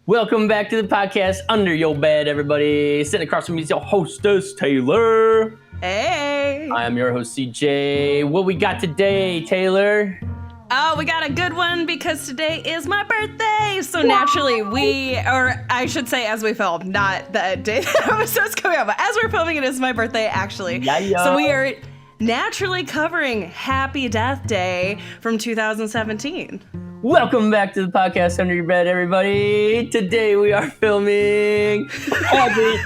Welcome back to the podcast Under Your Bed, everybody. Sitting across from me is your hostess, Taylor. Hey. I am your host, CJ. What we got today, Taylor? Oh, we got a good one because today is my birthday. So naturally or I should say as we film, not the day that episode's coming out, but as we're filming, it is my birthday, actually. Yeah. So we are naturally covering Happy Death Day from 2017. Welcome back to the podcast Under Your Bed, everybody. Today we are filming Happy...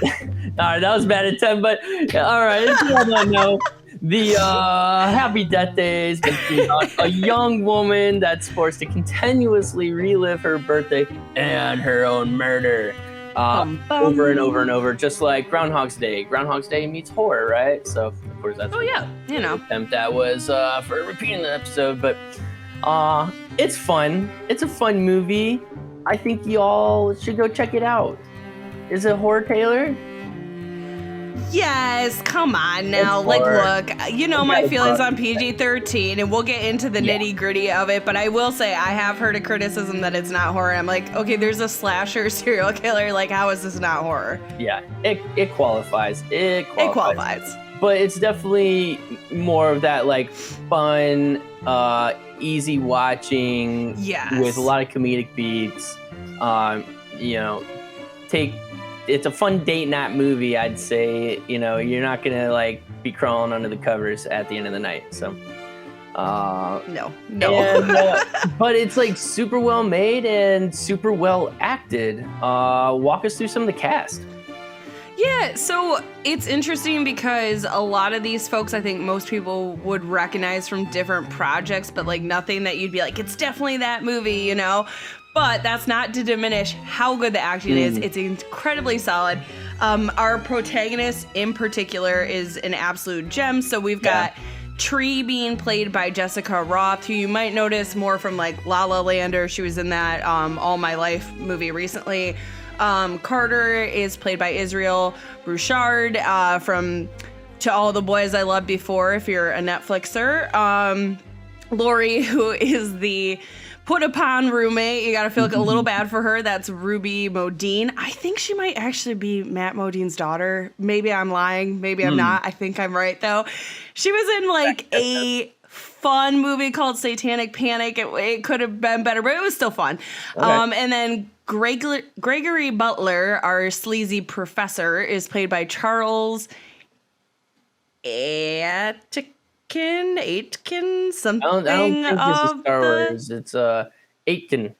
All right, that was bad attempt, but all right, if you don't know, the Happy Death Day is about a young woman that's forced to continuously relive her birthday and her own murder over and over and over, just like Groundhog's Day. Groundhog's Day meets horror, right? So, of course, that's the attempt that was for repeating the episode, but it's fun. It's a fun movie. I think y'all should go check it out. Is it horror, Taylor? Yes, come on now. Like, look, you know my feelings on PG-13, and we'll get into the nitty-gritty of it, but I will say I have heard a criticism that it's not horror. I'm like, okay, there's a slasher serial killer. Like, how is this not horror? Yeah, it qualifies. It qualifies. But it's definitely more of that, like, fun, easy watching with a lot of comedic beats. It's a fun date night movie, I'd say. You know, you're not gonna like be crawling under the covers at the end of the night. So, no. And, but it's like super well made and super well acted. Walk us through some of the cast. Yeah, so it's interesting because a lot of these folks, I think most people would recognize from different projects, but like nothing that you'd be like, it's definitely that movie, you know? But that's not to diminish how good the acting is. It's incredibly solid. Our protagonist in particular is an absolute gem. So we've got Tree being played by Jessica Roth, who you might notice more from like La La Land, or she was in that All My Life movie recently. Carter is played by Israel Bouchard from To All the Boys I Loved Before, if you're a Netflixer. Lori, who is the put upon roommate, you gotta feel a little bad for her. That's Ruby Modine. I think she might actually be Matt Modine's daughter. Maybe I'm lying. Maybe I'm not. I think I'm right, though. She was in like a fun movie called Satanic Panic. It could have been better, but it was still fun. Okay. And then Gregory Butler, our sleazy professor, is played by Charles Aitken, something. I don't think this is Star Wars. It's Aitken.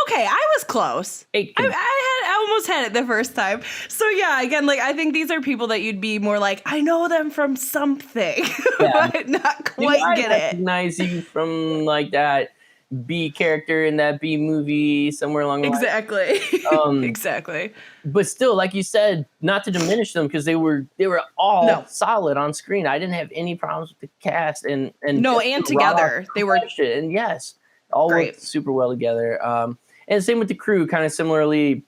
Okay, I was close. Aitken. I almost had it the first time. So yeah, again, like I think these are people that you'd be more like, I know them from something, but not quite get it. Recognize you from like that B character in that B movie somewhere along the line. Exactly. But still, like you said, not to diminish them because they were all solid on screen. I didn't have any problems with the cast and together they were and all worked super well together. And same with the crew, kind of similarly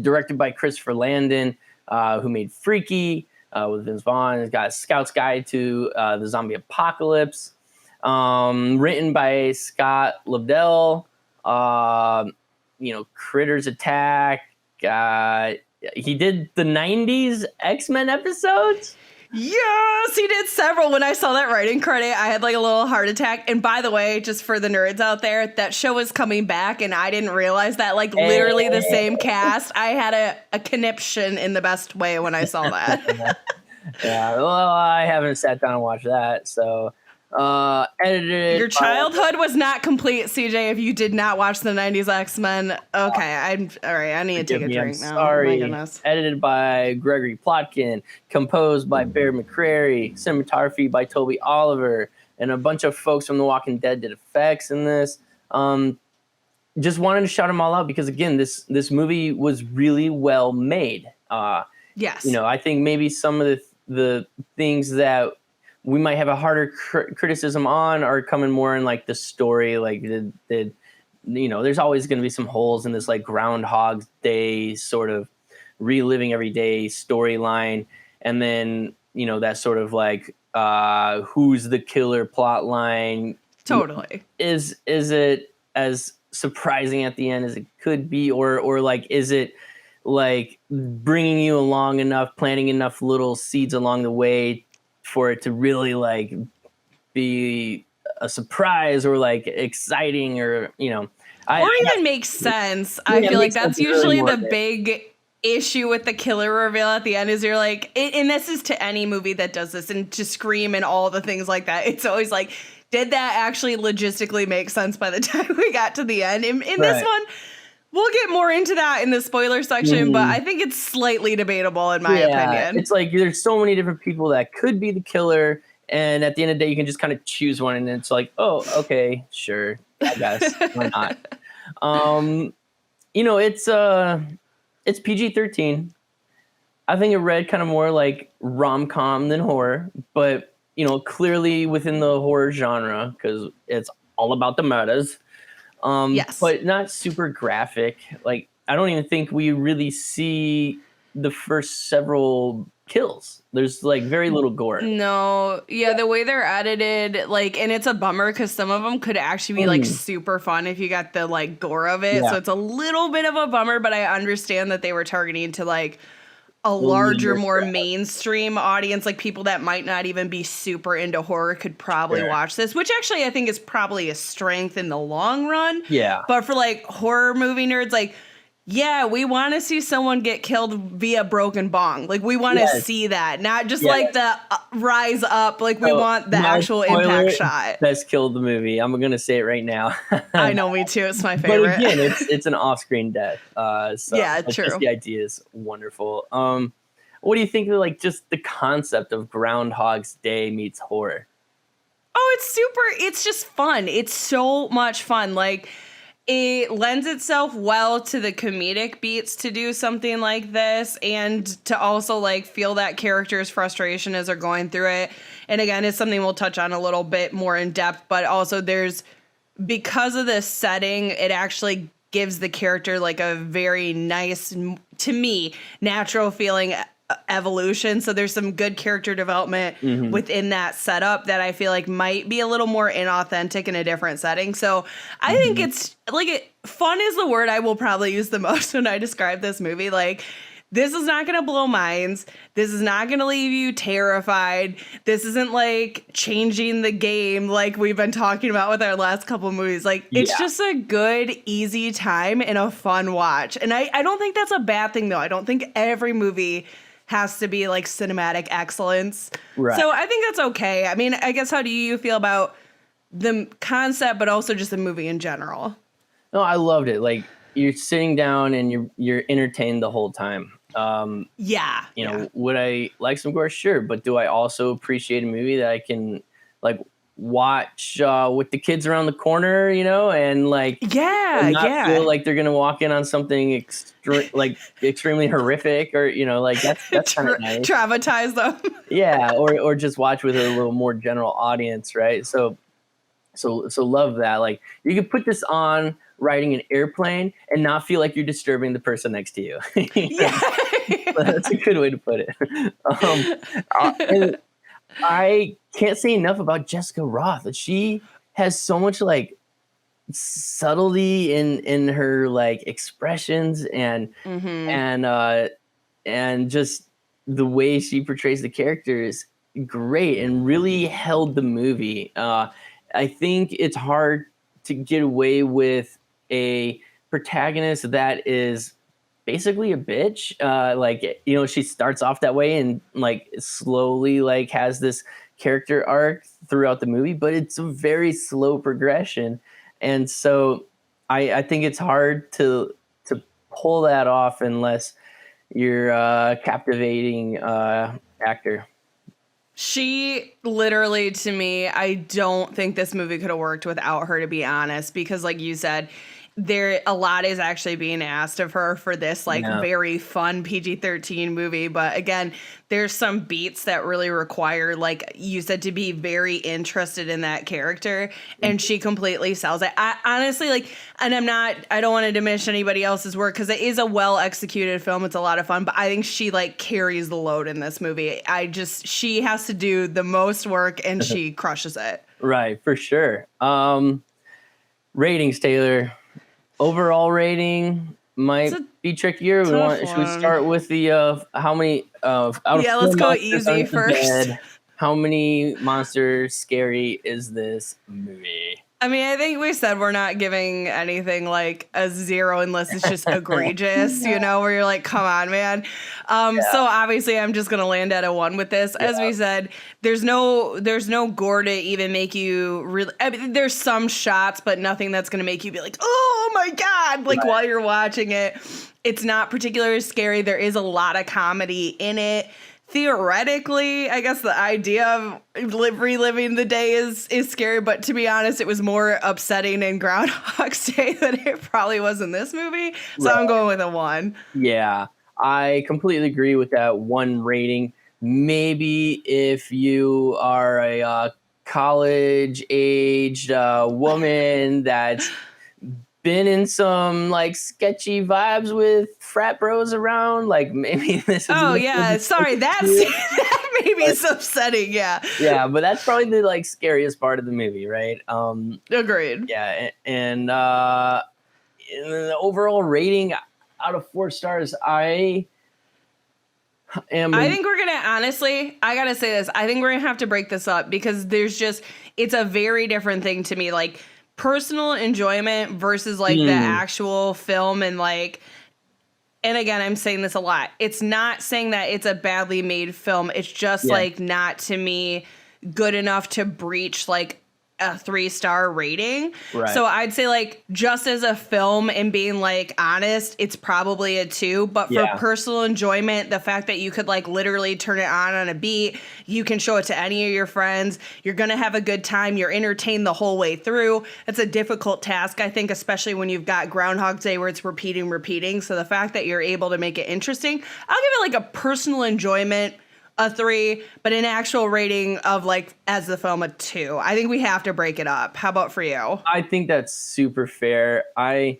directed by Christopher Landon, who made Freaky with Vince Vaughn. It's got Scout's Guide to the Zombie Apocalypse. Written by Scott Lobdell. Critters Attack. He did the 90s X-Men episodes. Yes, he did several. When I saw that writing credit, I had like a little heart attack. And by the way, just for the nerds out there, that show is coming back, and I didn't realize that. Like literally the same cast. I had a conniption in the best way when I saw that. Yeah, well, I haven't sat down and watched that, so. Edited. Your childhood was not complete, CJ, if you did not watch the 90s X-Men. Okay, all right. I need to take a drink now. Sorry. Oh my goodness. Edited by Gregory Plotkin, composed by Bear McCreary, cinematography by Toby Oliver, and a bunch of folks from The Walking Dead did effects in this. Just wanted to shout them all out because again, this movie was really well made. Yes. I think maybe some of the things that we might have a harder criticism on are coming more in like the story, like there's always going to be some holes in this like Groundhog Day sort of reliving every day storyline, and then that sort of like who's the killer plot line. Totally. Is it as surprising at the end as it could be, or like is it like bringing you along enough, planting enough little seeds along the way for it to really like be a surprise or like exciting, or or even makes sense. Yeah, I feel like makes that's sense really usually more the of it. big issue with the killer reveal at the end is you're like, and this is to any movie that does this, and to Scream and all the things like that. It's always like, did that actually logistically make sense by the time we got to the end? In this Right. one, we'll get more into that in the spoiler section, but I think it's slightly debatable in my opinion. It's like there's so many different people that could be the killer, and at the end of the day, you can just kind of choose one, and it's like, oh, okay, sure, I guess, why not? It's PG-13. I think it read kind of more like rom-com than horror, but clearly within the horror genre because it's all about the murders. Yes. But not super graphic. Like I don't even think we really see the first several kills. There's like very little gore. No, yeah, the way they're edited, like, and it's a bummer because some of them could actually be like super fun if you got the like gore of it. Yeah. So it's a little bit of a bummer, but I understand that they were targeting to like a larger, more mainstream audience, like people that might not even be super into horror could probably watch this, which actually I think is probably a strength in the long run. Yeah. But for like horror movie nerds, like, yeah, we want to see someone get killed via broken bong. Like, we want to see that, not just like the rise up. Like, we want the actual impact shot. Best killed the movie. I'm going to say it right now. I know, me too. It's my favorite. But again, it's an off-screen death. So yeah, true. Just the idea is wonderful. What do you think of like just the concept of Groundhog's Day meets horror? Oh, it's just fun. It's so much fun. Like, it lends itself well to the comedic beats to do something like this, and to also like feel that character's frustration as they're going through it. And again, it's something we'll touch on a little bit more in depth, but also because of this setting, it actually gives the character like a very nice, to me, natural feeling evolution. So there's some good character development within that setup that I feel like might be a little more inauthentic in a different setting. So I think it's like fun is the word I will probably use the most when I describe this movie. Like, this is not going to blow minds. This is not going to leave you terrified. This isn't like changing the game like we've been talking about with our last couple movies. Like, it's just a good, easy time and a fun watch. And I don't think that's a bad thing, though. I don't think every movie has to be like cinematic excellence. Right. So I think that's okay. I mean, I guess how do you feel about the concept, but also just the movie in general? No, I loved it. Like, you're sitting down and you're entertained the whole time. Would I like some gore? Sure. But do I also appreciate a movie that I can like watch with the kids around the corner, and like not feel like they're gonna walk in on something extremely horrific, or like that's kind of nice. Traumatize them. Yeah, or just watch with a little more general audience, right? So love that. Like, you could put this on riding an airplane and not feel like you're disturbing the person next to you. That's a good way to put it. And I can't say enough about Jessica Roth. She has so much like subtlety in her like expressions and just the way she portrays the character is great and really held the movie. I think it's hard to get away with a protagonist that is basically a bitch. She starts off that way and like slowly like has this character arc throughout the movie, but it's a very slow progression. And so I think it's hard to pull that off unless you're a captivating actor. She literally, to me, I don't think this movie could have worked without her, to be honest, because like you said, a lot is actually being asked of her for this very fun PG-13 movie. But again, there's some beats that really require, like you said, to be very interested in that character. And she completely sells it. I honestly and I don't want to diminish anybody else's work because it is a well executed film. It's a lot of fun, but I think she carries the load in this movie. She has to do the most work and she crushes it. Right. For sure. Ratings, Taylor. Overall rating might be trickier. Should we start with the how many out of Yeah, four let's go monsters easy under the first. bed, how many monsters scary is this movie? I mean, I think we said we're not giving anything like a 0 unless it's just egregious, you know, where you're like, come on, man. So obviously I'm just going to land at a 1 with this. As we said, there's no gore to even make you really, I mean, there's some shots, but nothing that's going to make you be like, oh my God, like while you're watching it. It's not particularly scary. There is a lot of comedy in it. Theoretically, I guess the idea of reliving the day is scary, but to be honest, it was more upsetting in Groundhog's Day than it probably was in this movie. So I'm going with a 1. Yeah, I completely agree with that 1 rating. Maybe if you are a college-aged woman that's been in some like sketchy vibes with frat bros around, like maybe this is sorry, that maybe it's upsetting. But that's probably the like scariest part of the movie, right? Agreed. And the overall rating out of 4 stars, I think we're gonna, honestly, I gotta say this, I think we're gonna have to break this up because it's a very different thing to me, like personal enjoyment versus like the actual film. And like, and again, I'm saying this a lot, it's not saying that it's a badly made film, it's just like not, to me, good enough to breach like a 3-star rating. Right. So I'd say like just as a film and being like honest, it's probably a 2, but for personal enjoyment, the fact that you could like literally turn it on a beat, you can show it to any of your friends, you're going to have a good time, you're entertained the whole way through. It's a difficult task, I think, especially when you've got Groundhog Day where it's repeating. So the fact that you're able to make it interesting, I'll give it like a personal enjoyment, a 3, but an actual rating of like as the film, a 2. I think we have to break it up. How about for you? I think that's super fair. I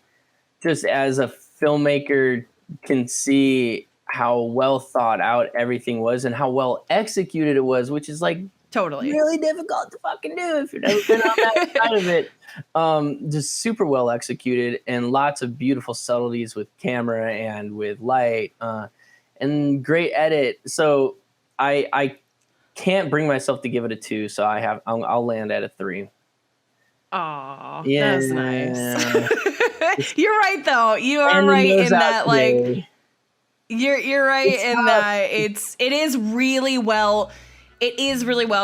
just, as a filmmaker, can see how well thought out everything was and how well executed it was, which is like totally really difficult to fucking do if you've never been on that side of it. Just super well executed and lots of beautiful subtleties with camera and with light, and great edit. So I can't bring myself to give it a 2, so I'll land at a 3. Aw, that's nice. You're right though. You are right in that like you're right in that it is really well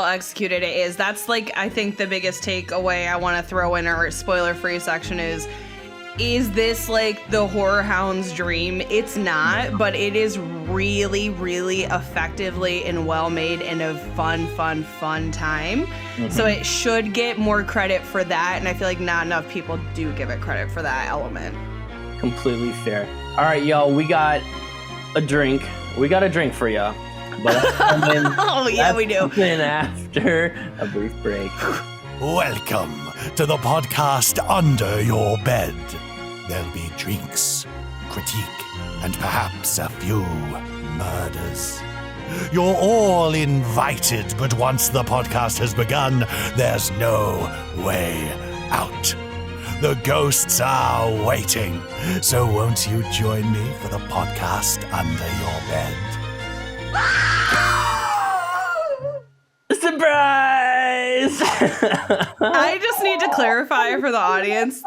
executed. That's like, I think the biggest takeaway I want to throw in our spoiler free section is this like the horror hound's dream? It's not, but it is really, really effectively and well made and a fun time. So it should get more credit for that, and I feel like not enough people do give it credit for that element. Completely fair. All right, y'all, we got a drink. We got a drink for y'all. But oh yeah, we do. And after a brief break. Welcome to the podcast Under Your Bed. There'll be drinks, critique, and perhaps a few murders. You're all invited, but once the podcast has begun, there's no way out. The ghosts are waiting, so won't you join me for the podcast Under Your Bed? Surprise! I just need to clarify for the audience.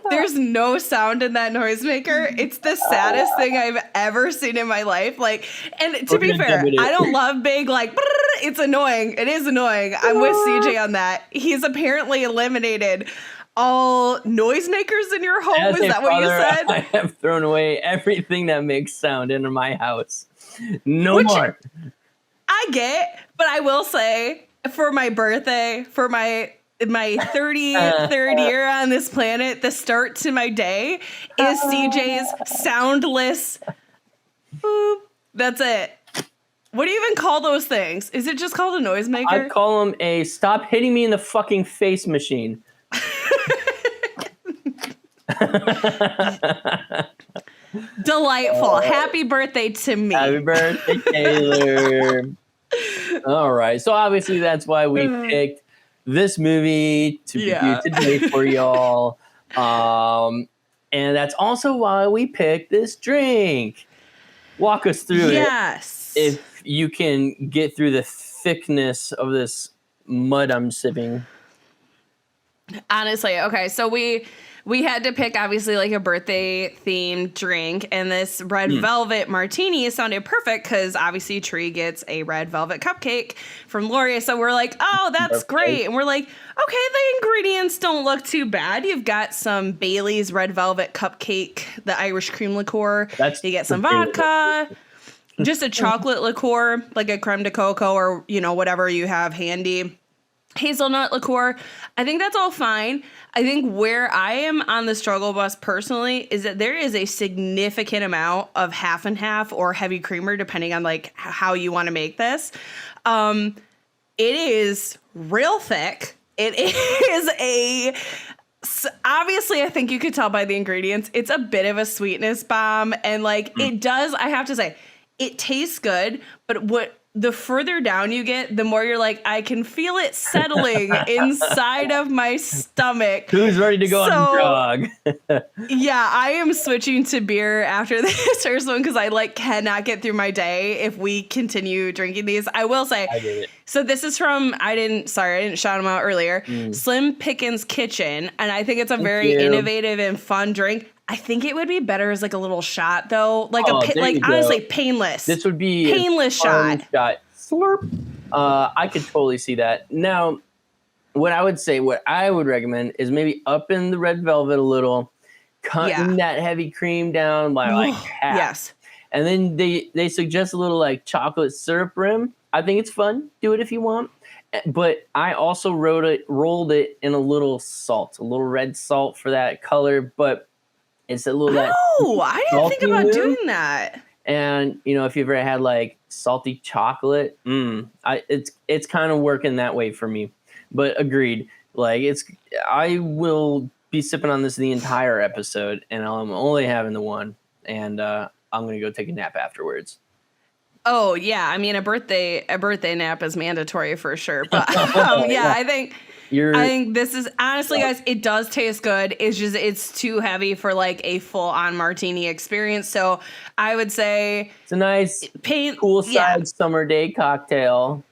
There's no sound in that noisemaker. It's the saddest thing I've ever seen in my life. Like, and to be fair, I don't love big like. It's annoying. It is annoying. I'm with CJ on that. He's apparently eliminated all noisemakers in your home. Is that what you said? I have thrown away everything that makes sound in my house. No more. I get, but I will say, for my birthday, for my 33rd year on this planet, the start to my day is CJ's soundless boop. That's it. What do you even call those things? Is it just called a noisemaker? I call them a stop hitting me in the fucking face machine. Delightful. Happy birthday to me. Happy birthday, Taylor. All right. So obviously that's why we picked this movie to review today for y'all. And that's also why we picked this drink. Walk us through Yes. it if you can get through the thickness of this mud I'm sipping. Honestly, okay, so we had to pick obviously like a birthday themed drink, and this red velvet martini sounded perfect because obviously Tree gets a red velvet cupcake from Lori. So we're like, oh, that's great. And we're like, okay, the ingredients don't look too bad. You've got some Bailey's red velvet cupcake, the Irish cream liqueur. You get some vodka, just a chocolate liqueur, like a creme de coco or, whatever you have handy. Hazelnut liqueur. I think that's all fine. I think where I am on the struggle bus personally is that there is a significant amount of half and half or heavy creamer, depending on like how you want to make this. It is real thick. It is obviously, I think you could tell by the ingredients, it's a bit of a sweetness bomb. And like it does, I have to say, it tastes good, but the further down you get, the more you're like, I can feel it settling inside of my stomach. Who's ready to go on a jog? Yeah, I am switching to beer after this first one because I cannot get through my day if we continue drinking these. I will say, I get it. So this is from, I didn't shout them out earlier, Slim Pickens Kitchen, and I think it's a very innovative and fun drink. I think it would be better as like a little shot though, honestly painless. This would be painless shot. Slurp. I could totally see that. Now, what I would recommend is maybe upping the red velvet a little, cutting that heavy cream down by like half. Yes. And then they suggest a little like chocolate syrup rim. I think it's fun. Do it if you want. But I also rolled it in a little red salt for that color, but it's a little I didn't think about doing that. And if you've ever had like salty chocolate, it's kind of working that way for me. But agreed, I will be sipping on this the entire episode, and I'm only having the one, and I'm gonna go take a nap afterwards. Oh yeah, I mean a birthday nap is mandatory for sure. But I think this is honestly, guys, it does taste good. It's too heavy for like a full on martini experience. So I would say it's a nice poolside summer day cocktail.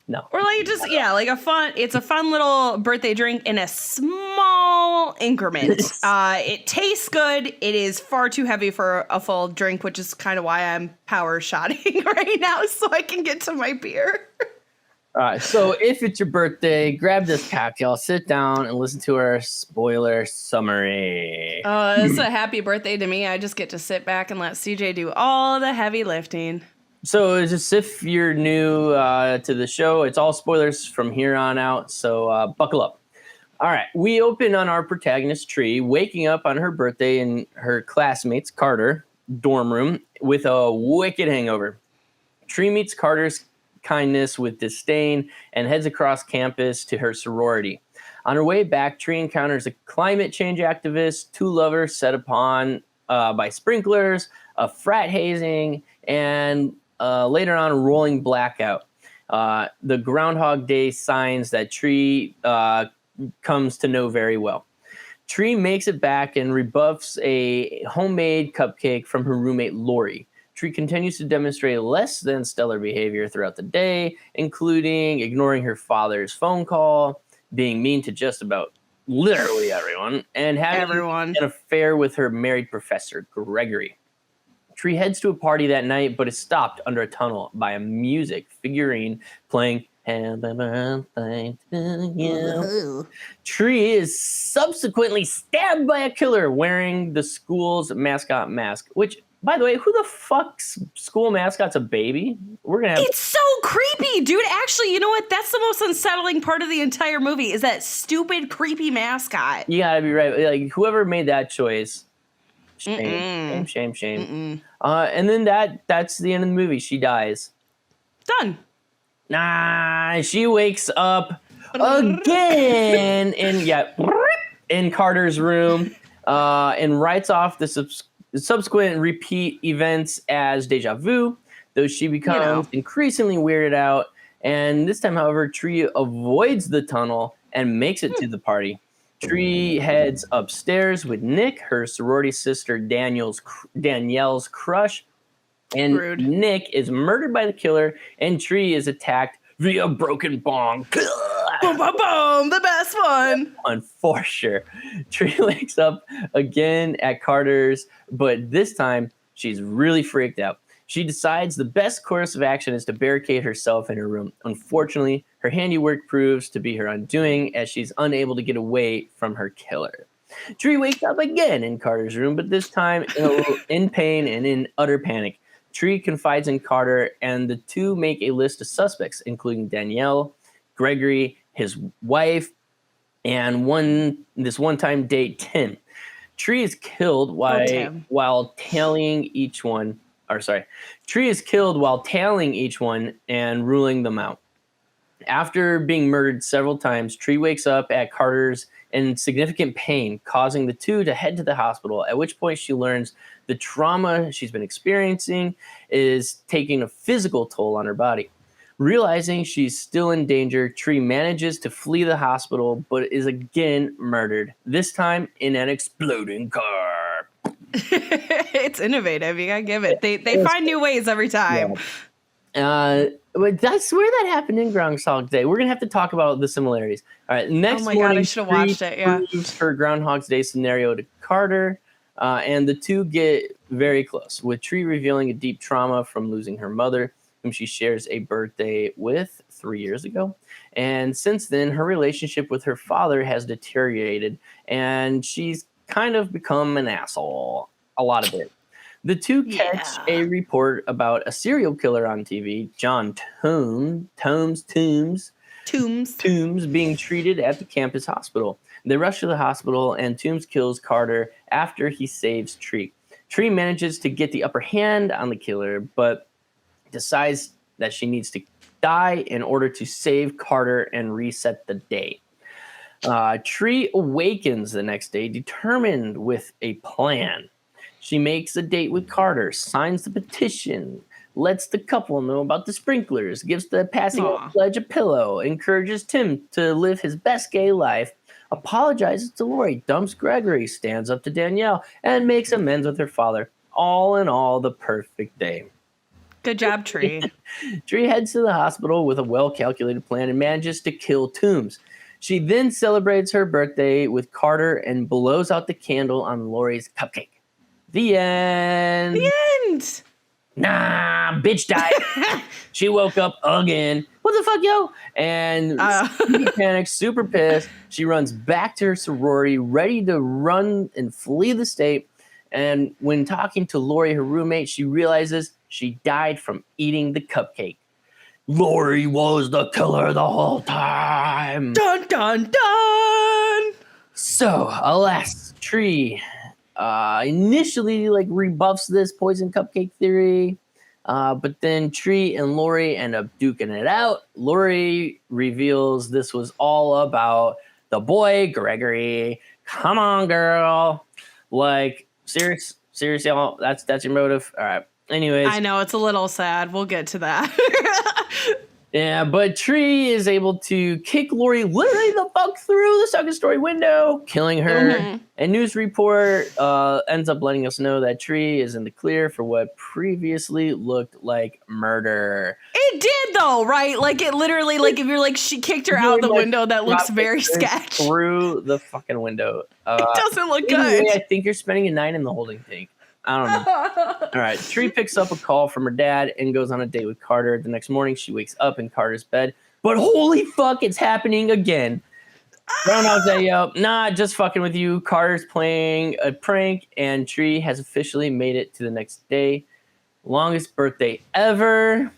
No. Or it's a fun little birthday drink in a small increment. It tastes good. It is far too heavy for a full drink, which is kind of why I'm power shotting right now so I can get to my beer. All right, so if it's your birthday, grab this cocktail, sit down, and listen to our spoiler summary. It's a happy birthday to me. I just get to sit back and let CJ do all the heavy lifting. So just if you're new to the show, it's all spoilers from here on out, so buckle up. All right, we open on our protagonist, Tree, waking up on her birthday in her classmate's, Carter, dorm room with a wicked hangover. Tree meets Carter's kindness with disdain and heads across campus to her sorority. On her way back, Tree encounters a climate change activist, two lovers set upon by sprinklers, a frat hazing, and later on a rolling blackout. The Groundhog Day signs that Tree comes to know very well. Tree makes it back and rebuffs a homemade cupcake from her roommate Lori. Tree continues to demonstrate less than stellar behavior throughout the day, including ignoring her father's phone call, being mean to just about literally everyone, and having an affair with her married professor, Gregory. Tree heads to a party that night, but is stopped under a tunnel by a music figurine playing Happy Birthday to You. Tree is subsequently stabbed by a killer wearing the school's mascot mask, which, by the way, who the fuck's school mascot's a baby? It's so creepy, dude. Actually, you know what? That's the most unsettling part of the entire movie is that stupid, creepy mascot. You gotta be right. Like, whoever made that choice, shame. And then that's the end of the movie. She dies. Done. Nah, she wakes up again in Carter's room and writes off the subsequent repeat events as deja vu, though she becomes increasingly weirded out. And this time, however, Tree avoids the tunnel and makes it to the party. Tree heads upstairs with Nick, her sorority sister Danielle's crush, and Rude. Nick is murdered by the killer, and Tree is attacked via broken bong. Boom, boom, boom, the best one. For sure. Tree wakes up again at Carter's, but this time she's really freaked out. She decides the best course of action is to barricade herself in her room. Unfortunately, her handiwork proves to be her undoing as she's unable to get away from her killer. Tree wakes up again in Carter's room, but this time in pain and in utter panic. Tree confides in Carter, and the two make a list of suspects, including Danielle, Gregory, his wife, and this one-time date, Tim. Tree is killed while tailing each one. Tree is killed while tailing each one and ruling them out. After being murdered several times, Tree wakes up at Carter's in significant pain, causing the two to head to the hospital, at which point she learns the trauma she's been experiencing is taking a physical toll on her body. Realizing she's still in danger, Tree manages to flee the hospital, but is again murdered, this time in an exploding car. It's innovative. You gotta give it. They find new ways every time. Yeah. But I swear that happened in Groundhog Day. We're gonna have to talk about the similarities. All right. Next morning, God, I should have watched it. Yeah. Proves her Groundhog Day scenario to Carter, and the two get very close, with Tree revealing a deep trauma from losing her mother, whom she shares a birthday with 3 years ago. And since then, her relationship with her father has deteriorated, and she's kind of become an asshole a lot of it. The two catch a report about a serial killer on TV, John Toombs, being treated at the campus hospital. They rush to the hospital, and Toombs kills Carter after he saves Tree. Tree manages to get the upper hand on the killer, but decides that she needs to die in order to save Carter and reset the day. Tree awakens the next day, determined with a plan. She makes a date with Carter, signs the petition, lets the couple know about the sprinklers, gives the passing out pledge a pillow, encourages Tim to live his best gay life, apologizes to Lori, dumps Gregory, stands up to Danielle, and makes amends with her father. All in all, the perfect day. Good job, Tree. Tree heads to the hospital with a well-calculated plan and manages to kill Toombs. She then celebrates her birthday with Carter and blows out the candle on Lori's cupcake. The end. The end. Nah, bitch died. She woke up again. What the fuck, yo? And super panicked, super pissed. She runs back to her sorority, ready to run and flee the state. And when talking to Lori, her roommate, she realizes she died from eating the cupcake. Lori was the killer the whole time. Dun, dun, dun. So, alas, Tree initially rebuffs this poison cupcake theory, but then Tree and Lori end up duking it out. Lori reveals this was all about the boy Gregory. Come on, girl. Seriously, that's your motive. All right. Anyways, I know it's a little sad. We'll get to that. Yeah, but Tree is able to kick Lori literally the fuck through the second story window, killing her. Mm-hmm. A news report ends up letting us know that Tree is in the clear for what previously looked like murder. It did though, right? It literally, if you're she kicked her out the window, that looks very sketch. Through the fucking window. It doesn't look anyway, good. I think you're spending a night in the holding tank. I don't know. All right. Tree picks up a call from her dad and goes on a date with Carter. The next morning, she wakes up in Carter's bed. But holy fuck, it's happening again. Groundhog Day, nah, just fucking with you. Carter's playing a prank, and Tree has officially made it to the next day. Longest birthday ever.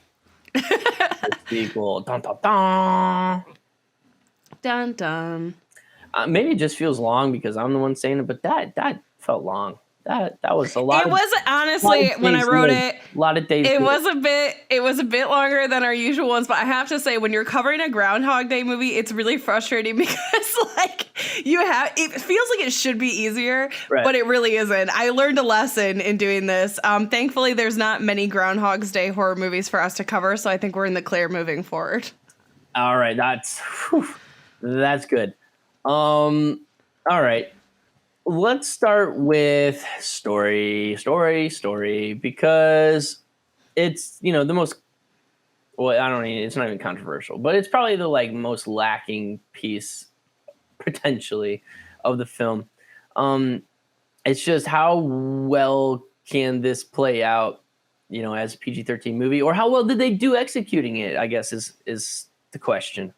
Sequel. Dun, dun, dun. Dun, dun. Maybe it just feels long because I'm the one saying it, but that felt long. That was a lot. It was honestly when I wrote it, a lot of days. It was a bit longer than our usual ones, but I have to say, when you're covering a Groundhog Day movie, it's really frustrating because it feels like it should be easier, right, but it really isn't. I learned a lesson in doing this. Thankfully, there's not many Groundhog's Day horror movies for us to cover, so I think we're in the clear moving forward. All right, that's good. All right. Let's start with story, because it's, the most, well, I don't even, it's not even controversial, but it's probably the like most lacking piece potentially of the film. It's just how well can this play out, as a PG-13 movie, or how well did they do executing it, I guess is the question.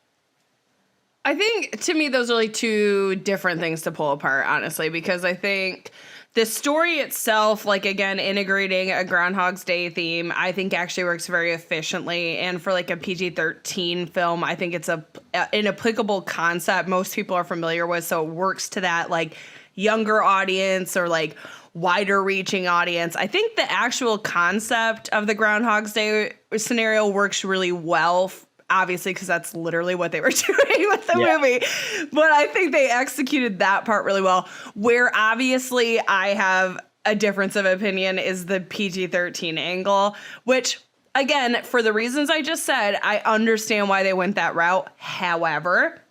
I think to me those are like two different things to pull apart, honestly, because I think the story itself, like again, integrating a Groundhog's Day theme, I think actually works very efficiently. And for like a PG-13 film, I think it's an applicable concept most people are familiar with. So it works to that like younger audience or like wider reaching audience. I think the actual concept of the Groundhog's Day scenario works really well, obviously, because that's literally what they were doing with the movie. But I think they executed that part really well. Where obviously I have a difference of opinion is the PG-13 angle, which, again, for the reasons I just said, I understand why they went that route. However,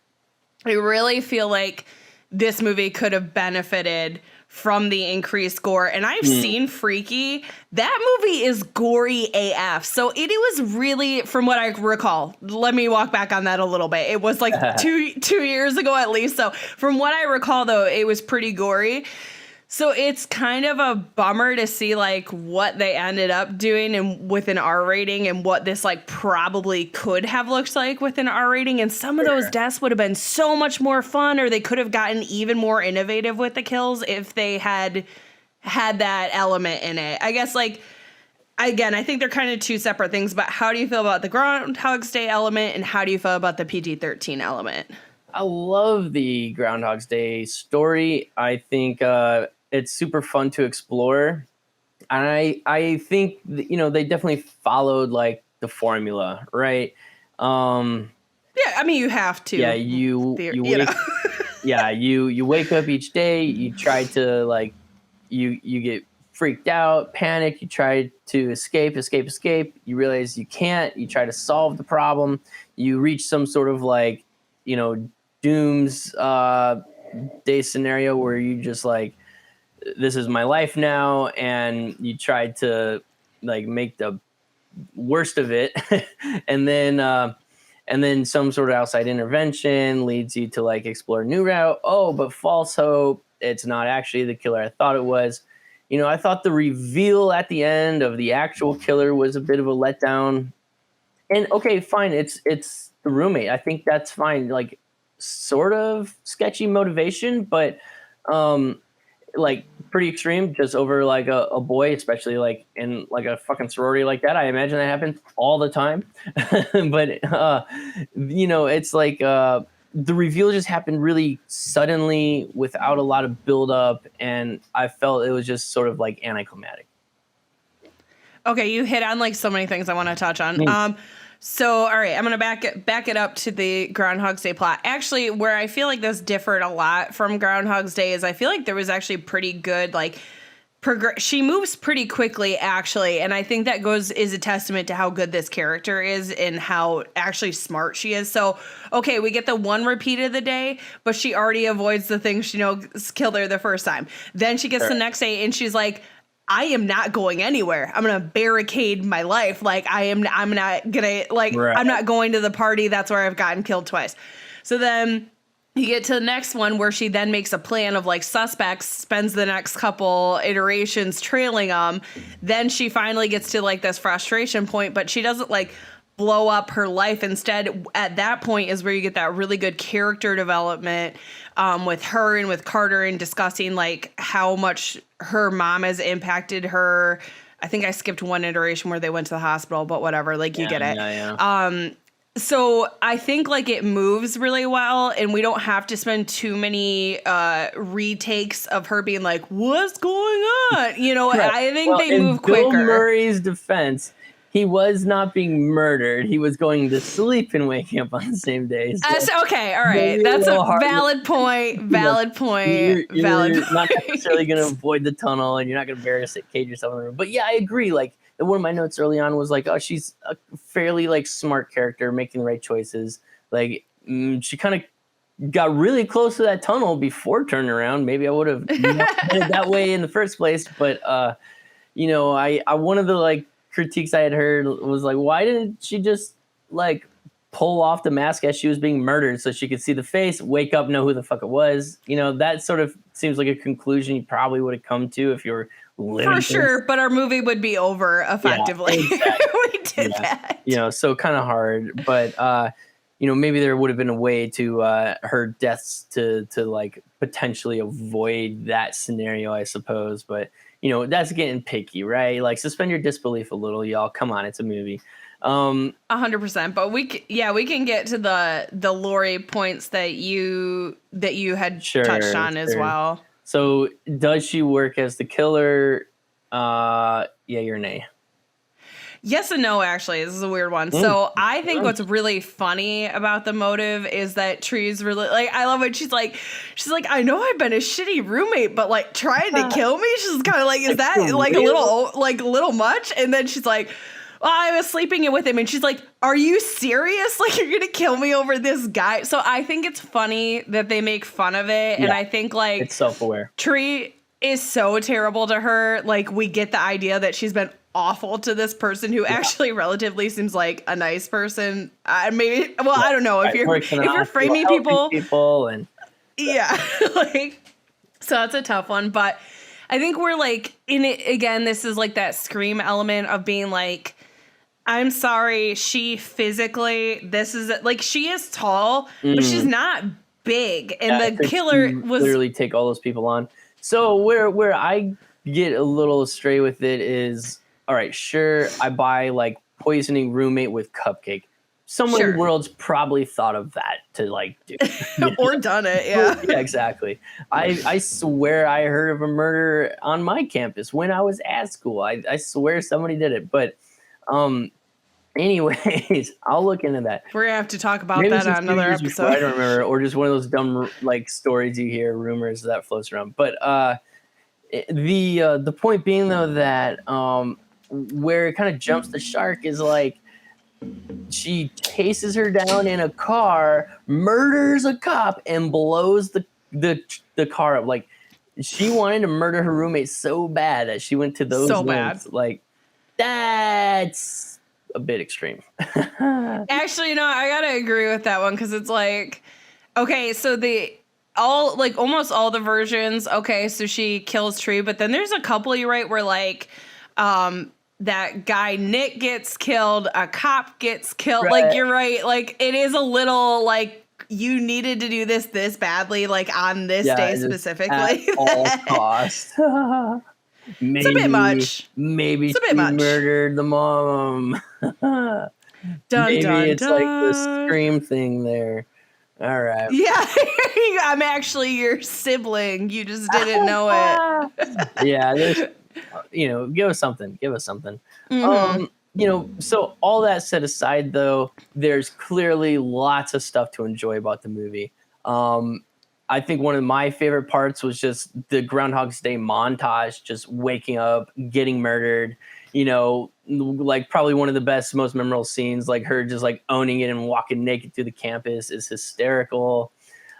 I really feel like this movie could have benefited from the increased gore. And I've seen Freaky. That movie is gory AF. So it was really, from what I recall, let me walk back on that a little bit. It was like two years ago at least. So from what I recall, though, it was pretty gory. So it's kind of a bummer to see like what they ended up doing and with an R rating and what this like probably could have looked like with an R rating. And some of those deaths would have been so much more fun, or they could have gotten even more innovative with the kills if they had that element in it. I guess like, again, I think they're kind of two separate things, but how do you feel about the Groundhog's Day element and how do you feel about the PG-13 element? I love the Groundhog's Day story. I think, it's super fun to explore. And I think, they definitely followed like the formula, right? Yeah, I mean, you have to. Yeah, you wake up each day, you try to like, you get freaked out, panic, you try to escape. You realize you can't, you try to solve the problem. You reach some sort of like, doom's day scenario where you just like, this is my life now, and you tried to like make the worst of it. and then some sort of outside intervention leads you to like explore a new route. Oh, but false hope, it's not actually the killer I thought it was. I thought the reveal at the end of the actual killer was a bit of a letdown. And okay, fine, it's the roommate. I think that's fine. Like sort of sketchy motivation, but like pretty extreme, just over like a boy, especially like in like a fucking sorority like that. I imagine that happens all the time. But it's like the reveal just happened really suddenly without a lot of build up, and I felt it was just sort of like anticlimactic. Okay, you hit on like so many things I want to touch on. So, all right, I'm going to back it up to the Groundhog's Day plot. Actually, where I feel like this differed a lot from Groundhog's Day is I feel like there was actually pretty good, like, she moves pretty quickly, actually, and I think that is a testament to how good this character is and how actually smart she is. So, okay, we get the one repeat of the day, but she already avoids the thing she knows killed her the first time. Then she gets the next day, and she's like, I am not going anywhere. I'm going to barricade my life. Like I'm not going to like, I'm not going to the party. That's where I've gotten killed twice. So then you get to the next one where she then makes a plan of like suspects, spends the next couple iterations trailing them. Then she finally gets to like this frustration point, but she doesn't like blow up her life. Instead, at that point is where you get that really good character development with her and with Carter and discussing like how much her mom has impacted her. I think I skipped one iteration where they went to the hospital, but whatever, like you get it. Yeah. So I think like it moves really well, and we don't have to spend too many retakes of her being like, what's going on? I think they move quicker. In Bill Murray's defense, he was not being murdered. He was going to sleep and waking up on the same day. So okay, all right. That's a valid point. Valid point. You're not necessarily going to avoid the tunnel, and you're not going to barricade yourself in the room. But yeah, I agree. Like one of my notes early on was like, oh, she's a fairly like smart character, making the right choices. Like she kind of got really close to that tunnel before turning around, maybe I would have headed that way in the first place. But you know, I one of the like critiques I had heard was like, why didn't she just like pull off the mask as she was being murdered so she could see the face, wake up, know who the fuck it was? You know, that sort of seems like a conclusion you probably would have come to if you were living For sure, but our movie would be over effectively. Yeah, exactly. We did that. You know, so kind of hard, but you know, maybe there would have been a way to her deaths to like potentially avoid that scenario, I suppose. But you know, that's getting picky, right? Like, suspend your disbelief a little, y'all. Come on, it's a movie. 100%. But we can get to the Lori points that you had touched on as well. So, does she work as the killer? Yay or nay? Yes and no, actually. This is a weird one. So I think what's really funny about the motive is that Tree's really like, I love it. She's like, I know I've been a shitty roommate, but like trying to kill me. She's kind of like, is that like a little much? And then she's like, well, I was sleeping in with him. And she's like, are you serious? Like, you're going to kill me over this guy? So I think it's funny that they make fun of it. Yeah, and I think like it's self-aware. Tree is so terrible to her. Like, we get the idea that she's been awful to this person who actually relatively seems like a nice person. Maybe, well, I don't know if you're framing people and yeah, like, so that's a tough one. But I think we're like in it again. This is like that Scream element of being like, I'm sorry, she physically, this is like, she is tall, but she's not big, and the killer was literally take all those people on. So where I get a little astray with it is, all right, sure, I buy like poisoning roommate with cupcake. Someone in the world's probably thought of that to like do. Or done it, yeah. Yeah, exactly. I swear I heard of a murder on my campus when I was at school. I swear somebody did it. But anyways, I'll look into that. We're gonna have to talk about that on another episode. I don't remember, or just one of those dumb like stories you hear, rumors that floats around. But the point being though that where it kind of jumps the shark is like she chases her down in a car, murders a cop, and blows the car up. Like, she wanted to murder her roommate so bad that she went to those lengths. Like, that's a bit extreme. Actually, no, I gotta agree with that one, because it's like, okay, so almost all the versions, okay, so she kills Tree, but then there's a couple, you're right, where like that guy Nick gets killed, a cop gets killed. Right. Like, you're right, like it is a little like you needed to do this badly, like on this day specifically. At all costs. Maybe, it's a bit much. Maybe it's a bit much. Murdered the mom. Maybe it's like the Scream thing there. All right. Yeah, I'm actually your sibling. You just didn't know it. Yeah, there's, you know, give us something. Mm-hmm. You know, so all that set aside, though, there's clearly lots of stuff to enjoy about the movie. I think one of my favorite parts was just the Groundhog's Day montage, just waking up, getting murdered. You know, like probably one of the best, most memorable scenes, like her just like owning it and walking naked through the campus is hysterical.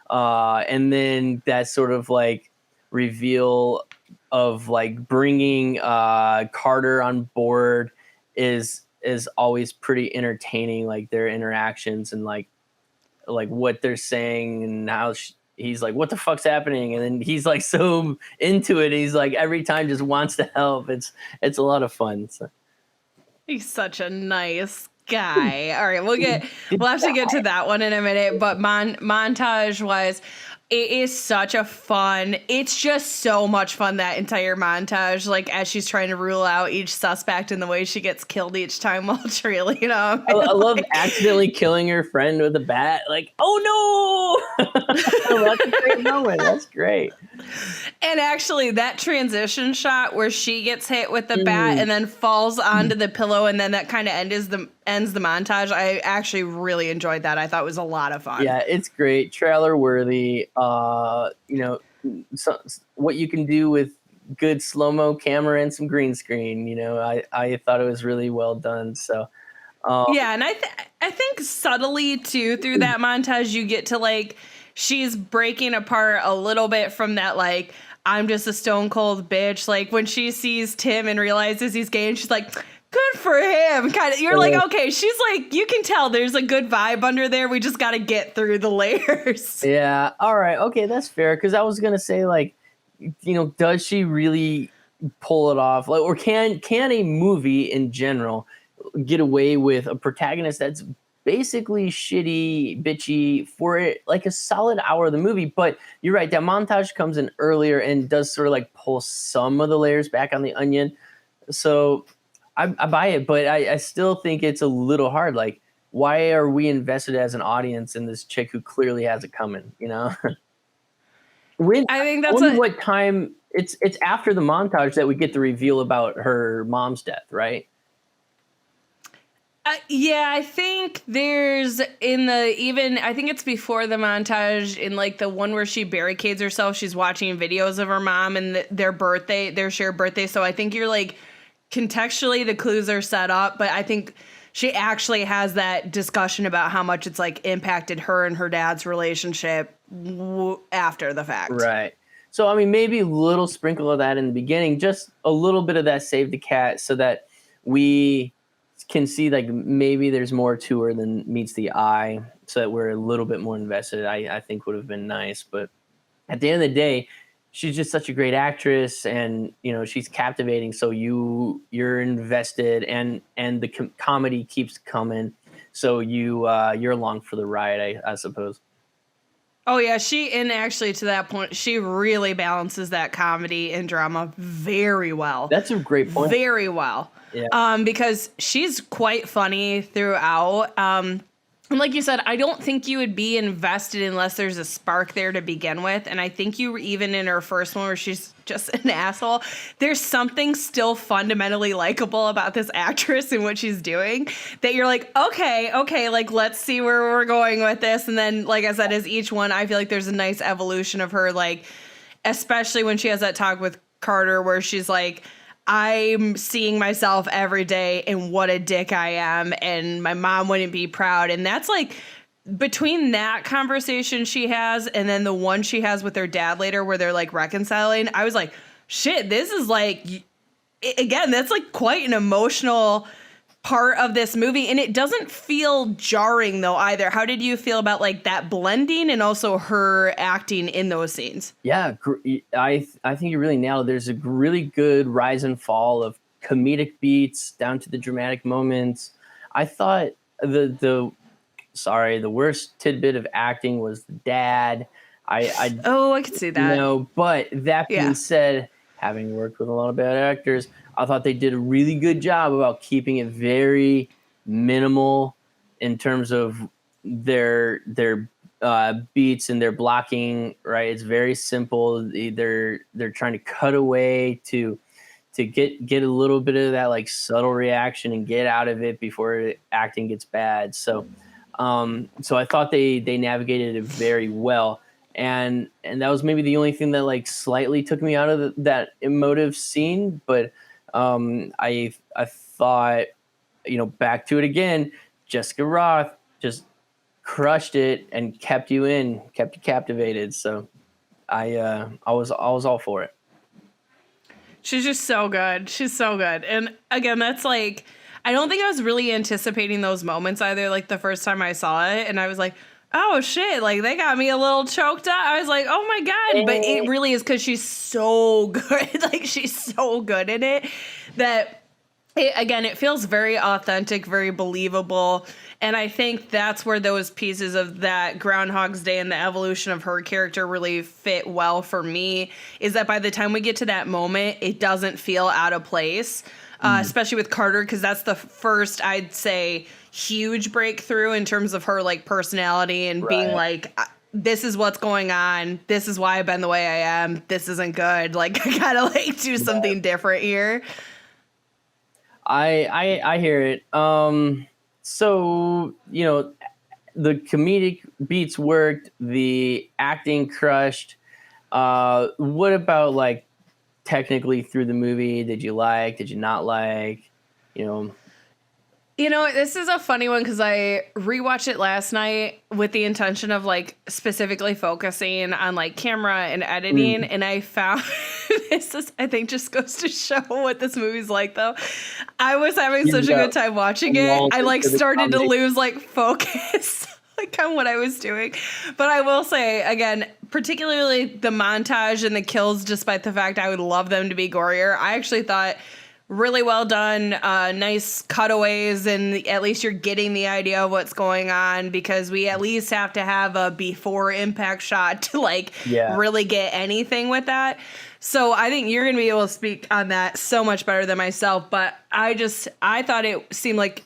And then that sort of like reveal of like bringing Carter on board is always pretty entertaining. Like their interactions and like what they're saying and how he's like, what the fuck's happening? And then he's like so into it. He's like every time just wants to help. It's a lot of fun. So. He's such a nice guy. All right, we'll have to get to that one in a minute. But montage wise, it is such a fun. It's just so much fun, that entire montage. Like as she's trying to rule out each suspect and the way she gets killed each time while Tree, you know. I love accidentally killing her friend with a bat. Like, oh no! That's a great moment. That's great. And actually, that transition shot where she gets hit with the bat and then falls onto the pillow, and then that kind of ends the montage. I actually really enjoyed that. I thought it was a lot of fun. Yeah, it's great. Trailer worthy. You know, what you can do with good slow-mo camera and some green screen. You know, I thought it was really well done. So yeah, and I think subtly too through that montage you get to like she's breaking apart a little bit from that, like, I'm just a stone cold bitch. Like when she sees Tim and realizes he's gay and she's like, good for him. Kind of, you're like, okay, she's like, you can tell there's a good vibe under there. We just got to get through the layers. Yeah. All right. Okay. That's fair. Cause I was going to say, like, does she really pull it off? Like, or can a movie in general get away with a protagonist that's basically shitty, bitchy for it, like a solid hour of the movie? But you're right, that montage comes in earlier and does sort of like pull some of the layers back on the onion. So I buy it, but I still think it's a little hard. Like, why are we invested as an audience in this chick who clearly has it coming? When I think I that's wonder what time it's after the montage that we get the reveal about her mom's death, right? Yeah, I think there's I think it's before the montage in like the one where she barricades herself. She's watching videos of her mom and their shared birthday. So I think you're like, contextually the clues are set up, but I think she actually has that discussion about how much it's like impacted her and her dad's relationship after the fact. Right. So, I mean, maybe a little sprinkle of that in the beginning, just a little bit of that save the cat so that we can see like maybe there's more to her than meets the eye, so that we're a little bit more invested. I think would have been nice. But at the end of the day, she's just such a great actress, and she's captivating. So you're invested, and the comedy keeps coming. So you're along for the ride, I suppose. Oh yeah, and actually to that point, she really balances that comedy and drama very well. That's a great point. Very well. Yeah. Because she's quite funny throughout. And like you said, I don't think you would be invested unless there's a spark there to begin with. And I think even in her first one where she's just an asshole, there's something still fundamentally likable about this actress and what she's doing that you're like, okay, like, let's see where we're going with this. And then, like I said, as each one, I feel like there's a nice evolution of her, like, especially when she has that talk with Carter where she's like, I'm seeing myself every day and what a dick I am, and my mom wouldn't be proud. And that's like, between that conversation she has and then the one she has with her dad later where they're like reconciling, I was like, shit, this is like, again, that's like quite an emotional part of this movie. And it doesn't feel jarring though either. How did you feel about like that blending and also her acting in those scenes? Yeah, I think you really nailed it. There's a really good rise and fall of comedic beats down to the dramatic moments. I thought the worst tidbit of acting was the dad. I could see that. But that being said, having worked with a lot of bad actors, I thought they did a really good job about keeping it very minimal in terms of their beats and their blocking. Right, it's very simple. They're trying to cut away to get a little bit of that like subtle reaction and get out of it before acting gets bad. So I thought they navigated it very well. And that was maybe the only thing that like slightly took me out of that emotive scene. But I thought, back to it again, Jessica Roth just crushed it and kept you captivated. So I was all for it. She's just so good. She's so good. And again, that's like, I don't think I was really anticipating those moments either. Like the first time I saw it and I was like, oh shit, like they got me a little choked up. I was like, oh my God. But it really is because she's so good. Like she's so good in it that it feels very authentic, very believable. And I think that's where those pieces of that Groundhog's Day and the evolution of her character really fit well for me, is that by the time we get to that moment, it doesn't feel out of place, especially with Carter, because that's the first, I'd say, huge breakthrough in terms of her like personality and being like, this is what's going on. This is why I've been the way I am. This isn't good. Like I gotta like do something different here. I hear it. So, the comedic beats worked, the acting crushed. What about like technically through the movie? Did you like? Did you not like? This is a funny one because I rewatched it last night with the intention of like specifically focusing on like camera and editing. And I found I think just goes to show what this movie's like though. I was having such a good time watching it. I like started to lose like focus like on what I was doing. But I will say again, particularly the montage and the kills, despite the fact I would love them to be gorier, I actually thought really well done, nice cutaways, and at least you're getting the idea of what's going on because we at least have to have a before impact shot to really get anything with that. So I think you're going to be able to speak on that so much better than myself. But I thought it seemed like,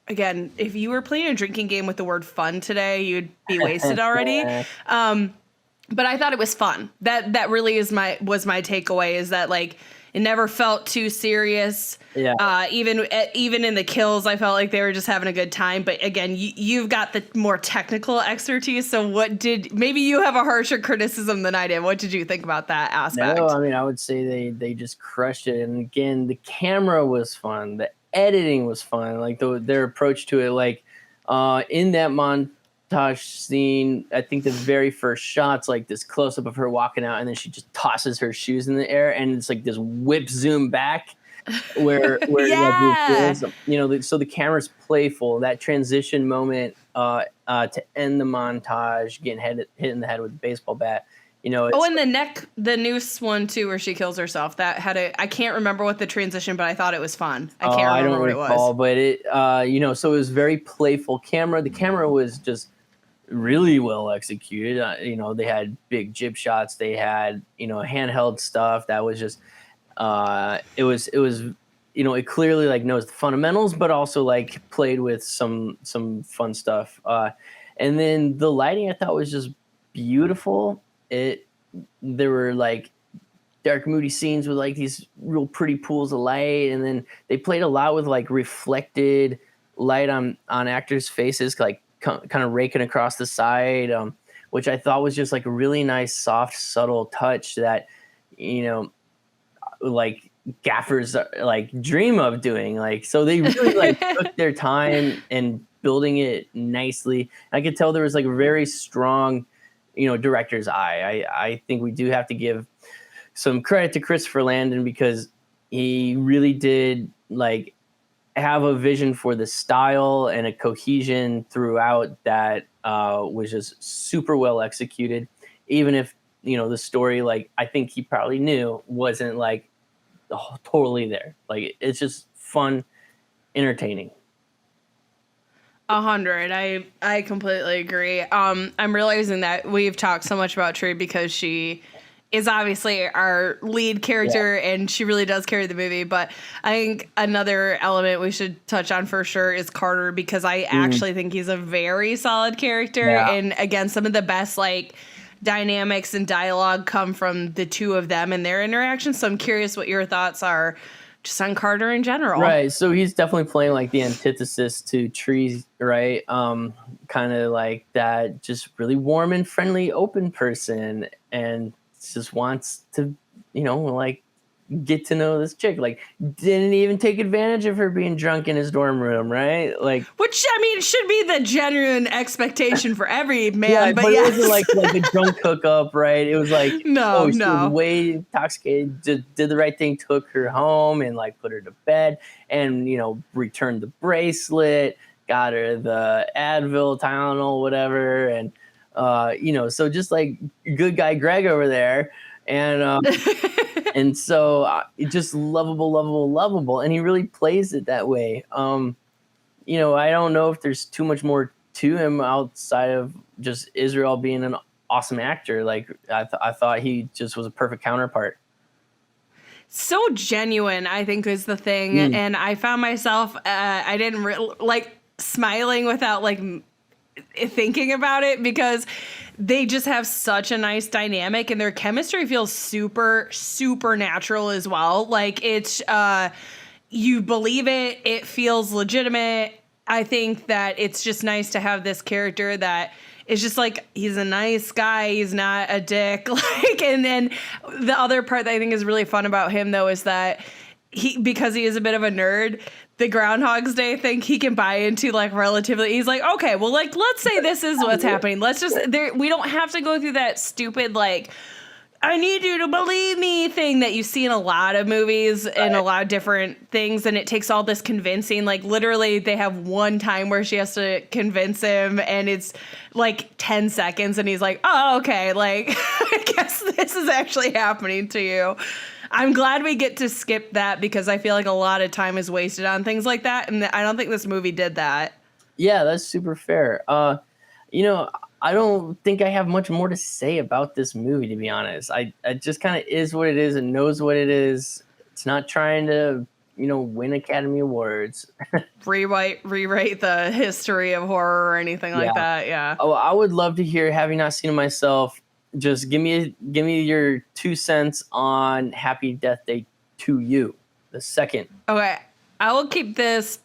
again, if you were playing a drinking game with the word fun today, you'd be wasted already. But I thought it was fun. That really was my takeaway is that like, it never felt too serious. Yeah. Even in the kills, I felt like they were just having a good time. But again, you've got the more technical expertise. So maybe you have a harsher criticism than I did. What did you think about that aspect? No, I mean, I would say they just crushed it. And again, the camera was fun. The editing was fun. Like their approach to it, like in that montage scene, I think the very first shot's like this close up of her walking out, and then she just tosses her shoes in the air, and it's like this whip zoom back where so the camera's playful. That transition moment to end the montage, getting hit in the head with a baseball bat. And the noose one too, where she kills herself. That I can't remember what the transition, but I thought it was fun. I can't remember what it was. But it, so it was very playful camera. The camera was just really well executed. They had big jib shots. They had, handheld stuff that was just, it was, it clearly like knows the fundamentals, but also like played with some fun stuff. And then the lighting I thought was just beautiful. There were like dark, moody scenes with like these real pretty pools of light, and then they played a lot with like reflected light on actors' faces, like kind of raking across the side, which I thought was just like a really nice, soft, subtle touch that like gaffers like dream of doing. Like, so they really like took their time and building it nicely. I could tell there was like a very strong director's eye. I think we do have to give some credit to Christopher Landon because he really did like have a vision for the style and a cohesion throughout that was just super well executed. Even if, the story, like I think he probably knew wasn't like totally there. Like it's just fun, entertaining. 100. I completely agree. I'm realizing that we've talked so much about Tree because she is obviously our lead character and she really does carry the movie. But I think another element we should touch on for sure is Carter, because I actually think he's a very solid character. Yeah. And again, some of the best like dynamics and dialogue come from the two of them and their interactions. So I'm curious what your thoughts are just on Carter in general. Right. So he's definitely playing like the antithesis to Tree, right? Kind of like that just really warm and friendly, open person, and just wants to, like get to know this chick. Like didn't even take advantage of her being drunk in his dorm room, right? Like, which I mean should be the genuine expectation for every man. but yes. It wasn't like a drunk hookup, right? It was like she was way intoxicated, did the right thing, took her home and like put her to bed, and returned the bracelet, got her the Advil, Tylenol, whatever, and so just like good guy Greg over there, and and so just lovable, and he really plays it that way. I don't know if there's too much more to him outside of just Israel being an awesome actor. Like I thought he just was a perfect counterpart. So genuine, I think, is the thing, and I found myself I didn't like smiling without like thinking about it, because they just have such a nice dynamic and their chemistry feels super, super natural as well. Like it's, you believe it. It feels legitimate. I think that it's just nice to have this character that is just like, he's a nice guy. He's not a dick. Like, and then the other part that I think is really fun about him though, is that because he is a bit of a nerd, the Groundhog's Day thing he can buy into like relatively. He's like, okay, well, like let's say this is what's happening. Let's just we don't have to go through that stupid like I need you to believe me thing that you see in a lot of movies and a lot of different things. And it takes all this convincing. Like literally they have one time where she has to convince him and it's like 10 seconds. And he's like, oh, okay. Like, I guess this is actually happening to you. I'm glad we get to skip that because I feel like a lot of time is wasted on things like that. And I don't think this movie did that. Yeah, that's super fair. I don't think I have much more to say about this movie, to be honest. I just kind of is what it is and knows what it is. It's not trying to, win Academy Awards. Rewrite the history of horror or anything like that. Yeah. Oh, I would love to hear, having not seen it myself, just give me your 2 cents on Happy Death Day to You, the second. Okay. I will keep this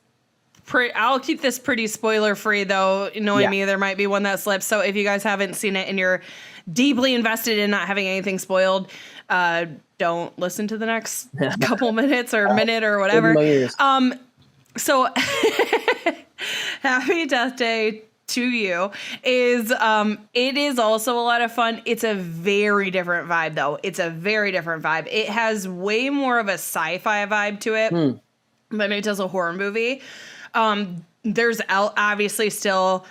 pretty spoiler free, though. Knowing me, there might be one that slips. So if you guys haven't seen it and you're deeply invested in not having anything spoiled, don't listen to the next couple minutes or minute or whatever. So Happy Death Day to You is it is also a lot of fun. It's a very different vibe, though. It's a very different vibe. It has way more of a sci-fi vibe to it than it does a horror movie. There's obviously still,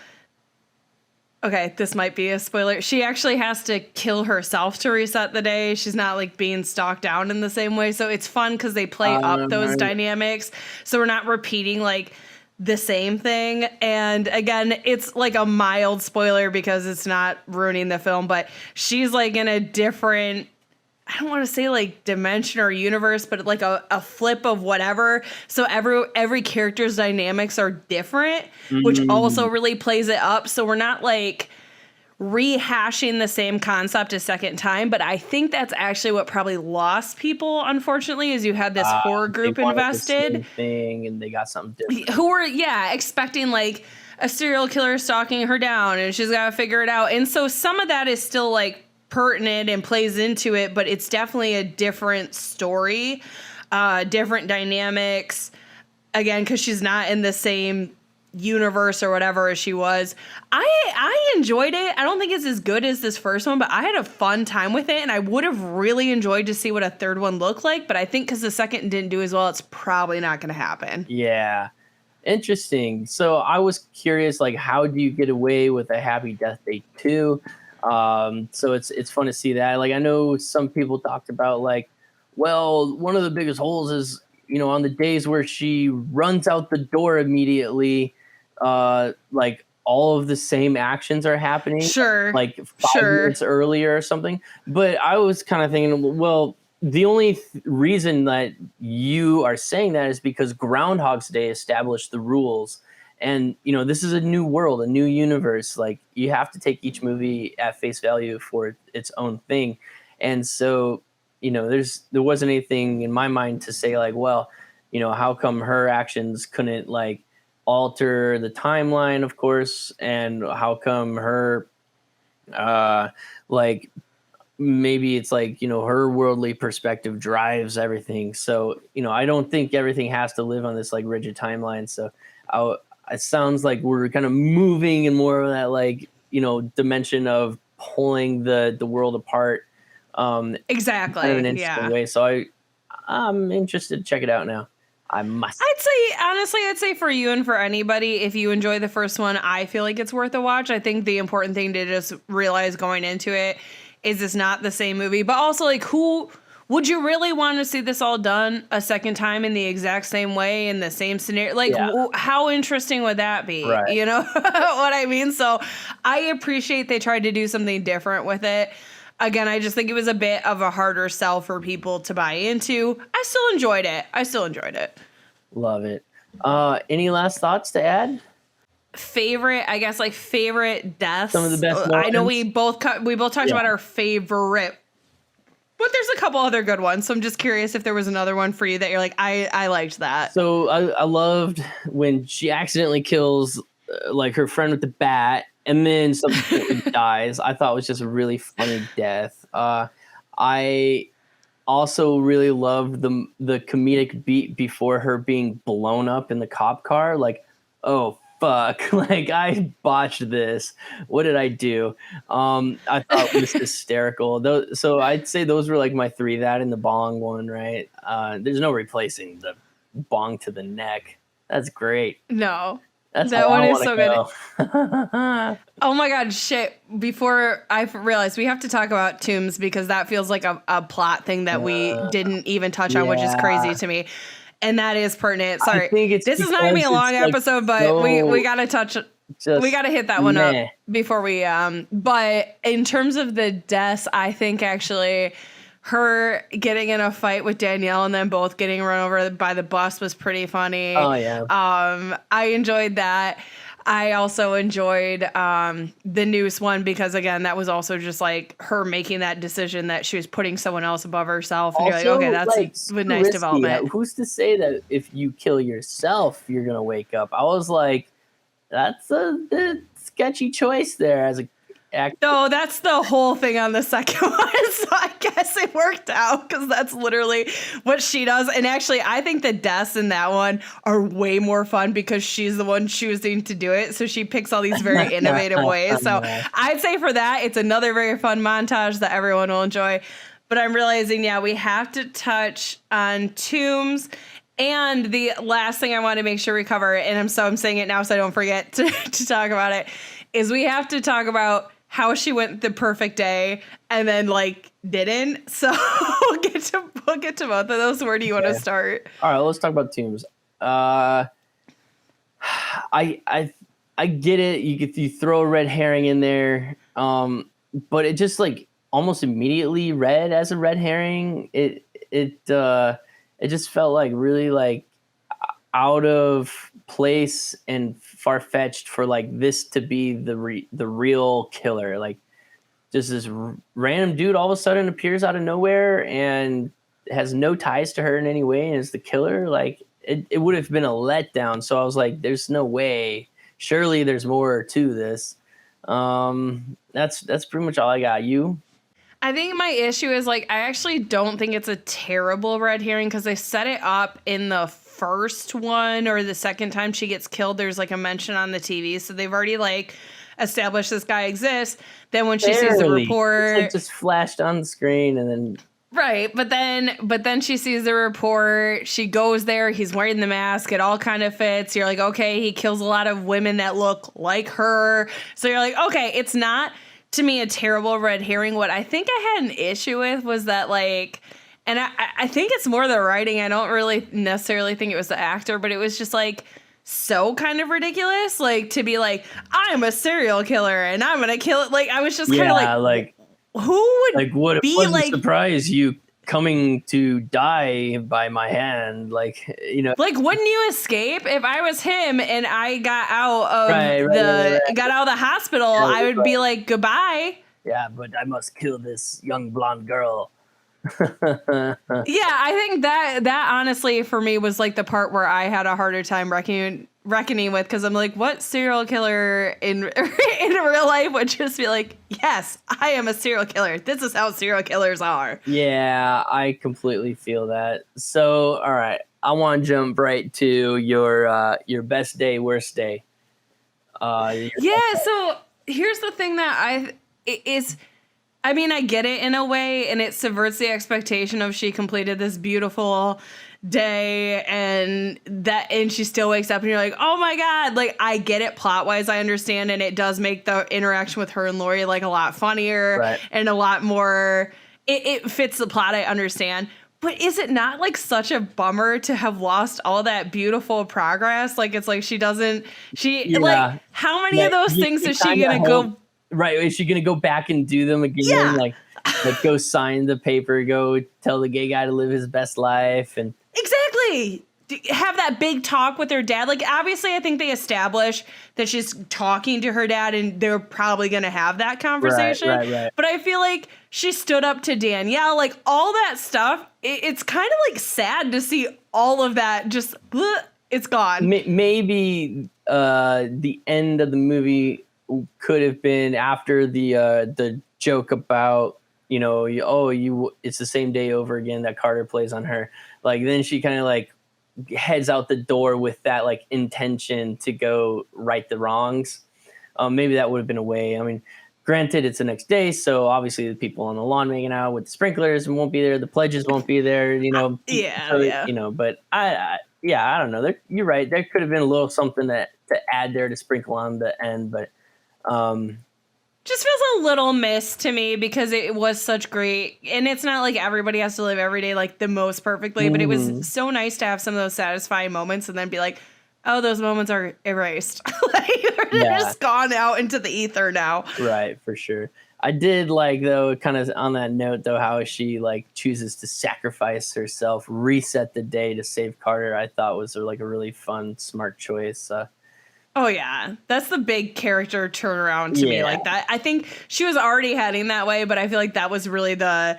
okay, this might be a spoiler. She actually has to kill herself to reset the day. She's not like being stalked down in the same way. So it's fun because they play up those dynamics. So we're not repeating like the same thing. And again, it's like a mild spoiler because it's not ruining the film, but she's like in a different, I don't want to say like dimension or universe, but like a flip of whatever. So every character's dynamics are different, which also really plays it up. So we're not like rehashing the same concept a second time. But I think that's actually what probably lost people, unfortunately, is you had this horror group invested. The same thing, and they got something different. Who were, expecting like a serial killer stalking her down and she's got to figure it out. And so some of that is still like pertinent and plays into it, but it's definitely a different story, different dynamics, again, because she's not in the same universe or whatever as she was. I enjoyed it. I don't think it's as good as this first one, but I had a fun time with it, and I would have really enjoyed to see what a third one looked like, but I think because the second didn't do as well, it's probably not going to happen. Yeah. Interesting. So I was curious, like, how do you get away with a Happy Death Day 2? So it's fun to see that. Like, I know some people talked about like, well, one of the biggest holes is, on the days where she runs out the door immediately, like all of the same actions are happening. Sure. Like 5 minutes earlier or something. But I was kind of thinking, well, the only reason that you are saying that is because Groundhog's Day established the rules. And, this is a new world, a new universe. Like, you have to take each movie at face value for its own thing. And so, there wasn't anything in my mind to say like, well, how come her actions couldn't like alter the timeline, of course, and how come her, like, maybe it's like, her worldly perspective drives everything. So, I don't think everything has to live on this like rigid timeline. So it sounds like we're kind of moving in more of that, like, dimension of pulling the world apart. Exactly. Kind of an interesting way. So I'm interested to check it out now. I must. I'd say for you and for anybody, if you enjoy the first one, I feel like it's worth a watch. I think the important thing to just realize going into it is it's not the same movie, but also like who would you really want to see this all done a second time in the exact same way in the same scenario? Like, how interesting would that be? Right. You know what I mean? So I appreciate they tried to do something different with it. Again, I just think it was a bit of a harder sell for people to buy into. I still enjoyed it. Love it. Any last thoughts to add? Favorite deaths. Some of the best moments. I know we both talked about our favorite, but there's a couple other good ones. So I'm just curious if there was another one for you that you're like, I liked that. So I loved when she accidentally kills like her friend with the bat, and then something dies. I thought it was just a really funny death. I also really loved the comedic beat before her being blown up in the cop car. Like, oh fuck, like I botched this. What did I do? I thought it was hysterical. So I'd say those were like my three. That and the bong one, right? There's no replacing the bong to the neck. That's great. No. That's that how one I is wanna so go. good. Oh my god, shit. Before I realized we have to talk about Tombs because that feels like a plot thing that we didn't even touch on, which is crazy to me. And that is pertinent. Sorry. I think it's this is not gonna be a long because it's, like, episode, but so we gotta touch we gotta hit that one up meh. before we but in terms of the deaths, I think actually her getting in a fight with Danielle and then both getting run over by the bus was pretty funny. Oh yeah. I enjoyed that. I also enjoyed the Noose one because again, that was also just like her making that decision that she was putting someone else above herself. And Also, you're like, okay, that's like, a nice risky. development. Who's to say that if you kill yourself, you're gonna wake up? I was like, that's a sketchy choice there as a actor. No, that's the whole thing on the second one. So I guess it worked out because that's literally what she does. And actually, I think the deaths in that one are way more fun because she's the one choosing to do it. So she picks all these very innovative ways. So I'd say for that, it's another very fun montage that everyone will enjoy. But I'm realizing, yeah, we have to touch on Tombs. And the last thing I want to make sure we cover, and I'm saying it now so I don't forget to talk about it, is we have to talk about how she went the perfect day and then like didn't. So we'll get to both of those. Where do you want to start? All right, let's talk about Tombs. I get it. You throw a red herring in there, but it just like almost immediately read as a red herring. It just felt like really like out of place and far-fetched for like this to be the real killer. Like just this random dude all of a sudden appears out of nowhere and has no ties to her in any way and is the killer. Like it would have been a letdown. So I was like, there's no way. Surely there's more to this. That's pretty much all I got. You? I think my issue is like I actually don't think it's a terrible red herring because they set it up in the first one or the second time she gets killed. There's like a mention on the TV, so they've already like established this guy exists. Then when she sees the report, it's like just flashed on the screen and then right, but then she sees the report. She goes there. He's wearing the mask. It all kind of fits. You're like, okay, he kills a lot of women that look like her. So you're like, okay, it's not. To me, a terrible red herring. What I think I had an issue with was that, like, and I think it's more the writing. I don't really necessarily think it was the actor, but it was just, like, so kind of ridiculous. Like, to be like, I'm a serial killer and I'm going to kill it. Like, I was just kind of like, who would like, what be wouldn't like, surprise you coming to die by my hand? Like, you know, like, wouldn't you escape if I was him and I got out of got out of the hospital? I would be like, goodbye. Yeah, but I must kill this young blonde girl. Yeah, I think that honestly for me was like the part where I had a harder time reckoning with, because I'm like, what serial killer in real life would just be like, yes, I am a serial killer. This is how serial killers are. Yeah, I completely feel that. So, all right, I want to jump right to your best day, worst day. So here's the thing that I mean, I get it in a way, and it subverts the expectation of she completed this beautiful day and she still wakes up and you're like, oh my God, like I get it plot wise, I understand, and it does make the interaction with her and Lori like a lot funnier and a lot more, it fits the plot, I understand. But is it not like such a bummer to have lost all that beautiful progress? Like it's like like how many of those things is she gonna go? Right, is she gonna go back and do them again? Yeah. Like go sign the paper, go tell the gay guy to live his best life, and exactly have that big talk with her dad. Like obviously, I think they establish that she's talking to her dad, and they're probably gonna have that conversation. Right. But I feel like she stood up to Danielle, like all that stuff. It's kind of like sad to see all of that just it's gone. Maybe the end of the movie could have been after the joke about it's the same day over again that Carter plays on her. Like, then she kind of like heads out the door with that like intention to go right the wrongs. Maybe that would have been a way. I mean, granted, it's the next day, so obviously the people on the lawn making out with the sprinklers won't be there. The pledges won't be there, But I don't know. You're right. There could have been a little something to add there to sprinkle on the end, but just feels a little missed to me because it was such great, and it's not like everybody has to live every day like the most perfectly, but it was so nice to have some of those satisfying moments and then be like, oh, those moments are erased. They're just gone out into the ether now. Right, for sure. I did like, though, kind of on that note, though, how she like chooses to sacrifice herself, reset the day to save Carter. I thought was like a really fun, smart choice. Oh, yeah. That's the big character turnaround to me like that. I think she was already heading that way, but I feel like that was really the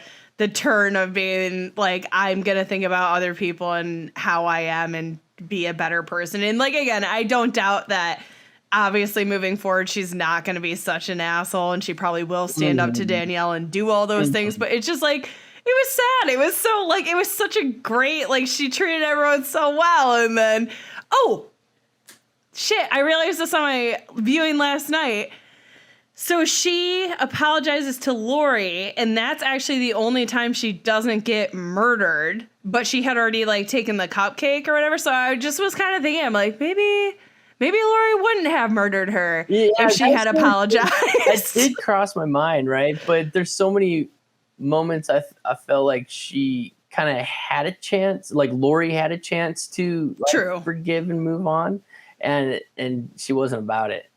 turn of being like, I'm going to think about other people and how I am and be a better person. And like, again, I don't doubt that obviously moving forward, she's not going to be such an asshole and she probably will stand up to Danielle and do all those things. But it's just like, it was sad. It was so like, it was such a great, like she treated everyone so well. And then, shit, I realized this on my viewing last night. So she apologizes to Lori, and that's actually the only time she doesn't get murdered. But she had already like taken the cupcake or whatever. So I just was kind of thinking, I'm like, maybe Lori wouldn't have murdered her if she had apologized. It did cross my mind, right? But there's so many moments I felt like she kind of had a chance, like Lori had a chance to forgive and move on. And she wasn't about it,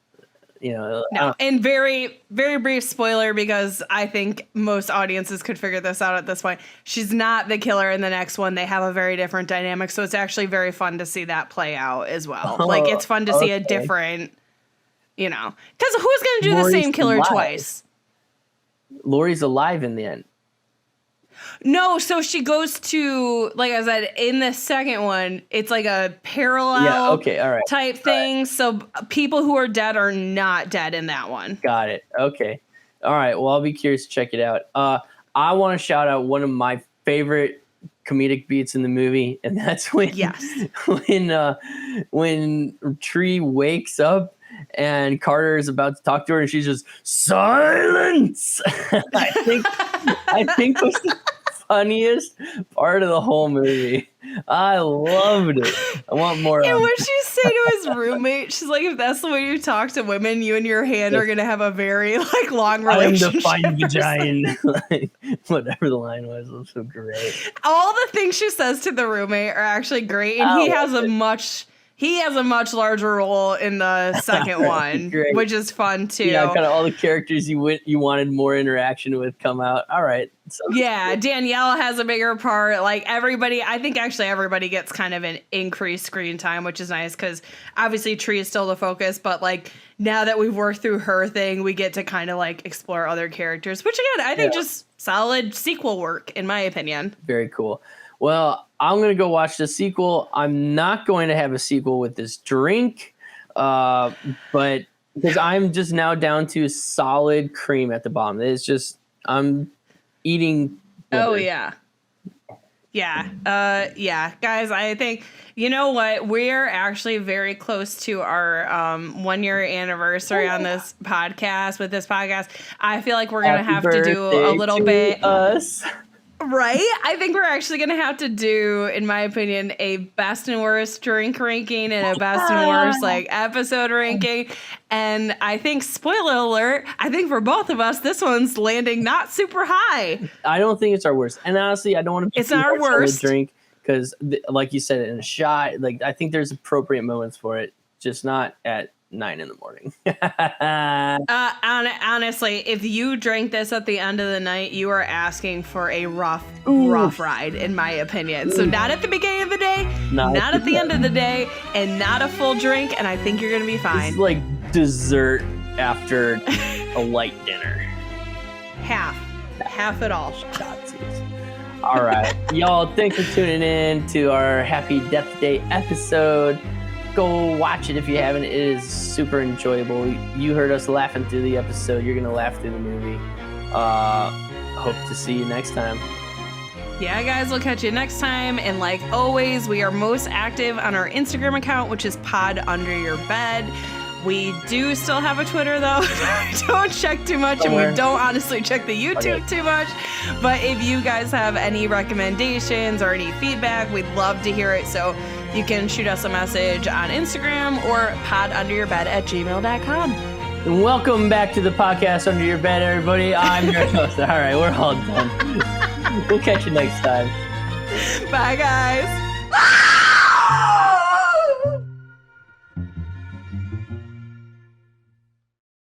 No, and very, very brief spoiler because I think most audiences could figure this out at this point. She's not the killer in the next one. They have a very different dynamic, so it's actually very fun to see that play out as well. Like it's fun to see a different, because who's going to do the same killer twice? Lori's alive in the end. No, so she goes to, like I said, in the second one, it's like a parallel type thing. So people who are dead are not dead in that one. Got it. Okay. All right. Well, I'll be curious to check it out. I want to shout out one of my favorite comedic beats in the movie, and that's when Tree wakes up and Carter is about to talk to her, and she's just silence. I think was the funniest part of the whole movie. I loved it. I want more. And what she say to his roommate, she's like, if that's the way you talk to women, you and your hand are gonna have a very like long relationship. I am the fine vagina. Like, whatever the line was so great. All the things she says to the roommate are actually great, and he has a much larger role in the second one, which is fun too. Yeah, kind of all the characters you wanted more interaction with come out. All right. So Danielle has a bigger part. Like everybody, I think actually everybody gets kind of an increased screen time, which is nice because obviously Tree is still the focus, but like now that we've worked through her thing, we get to kind of like explore other characters, which again, I think just solid sequel work in my opinion. Very cool. Well, I'm going to go watch the sequel. I'm not going to have a sequel with this drink, but because I'm just now down to solid cream at the bottom. It's just, I'm eating. Oh, yeah. Yeah. Guys, I think, you know what? We're actually very close to our 1 year anniversary on this podcast, with this podcast. I feel like we're going to have to do a little bit. Right? I think we're actually going to have to do, in my opinion, a best and worst drink ranking and a best and worst like episode ranking. And I think, spoiler alert, I think for both of us, this one's landing not super high. I don't think it's our worst. And honestly, I don't want to be it's not our worst drink because like you said, in a shot, like I think there's appropriate moments for it, just not at 9 a.m. Honestly, if you drank this at the end of the night, you are asking for a rough ride, in my opinion. So not at the beginning of the day, not at the end of the day, and not a full drink, and I think you're gonna be fine. It's like dessert after a light dinner. Half it all. All right, y'all, thanks for tuning in to our Happy Death Day episode. Go watch it if you haven't. It is super enjoyable. You heard us laughing through the episode. You're going to laugh through the movie. hope to see you next time. Yeah, guys, we'll catch you next time. And like always, we are most active on our Instagram account, which is Pod Under Your Bed. We do still have a Twitter, though. Don't check too much, and we don't honestly check the YouTube too much. But if you guys have any recommendations or any feedback, we'd love to hear it. So you can shoot us a message on Instagram or podunderyourbed@gmail.com. And welcome back to the podcast Under Your Bed, everybody. I'm your host. All right, we're all done. We'll catch you next time. Bye, guys.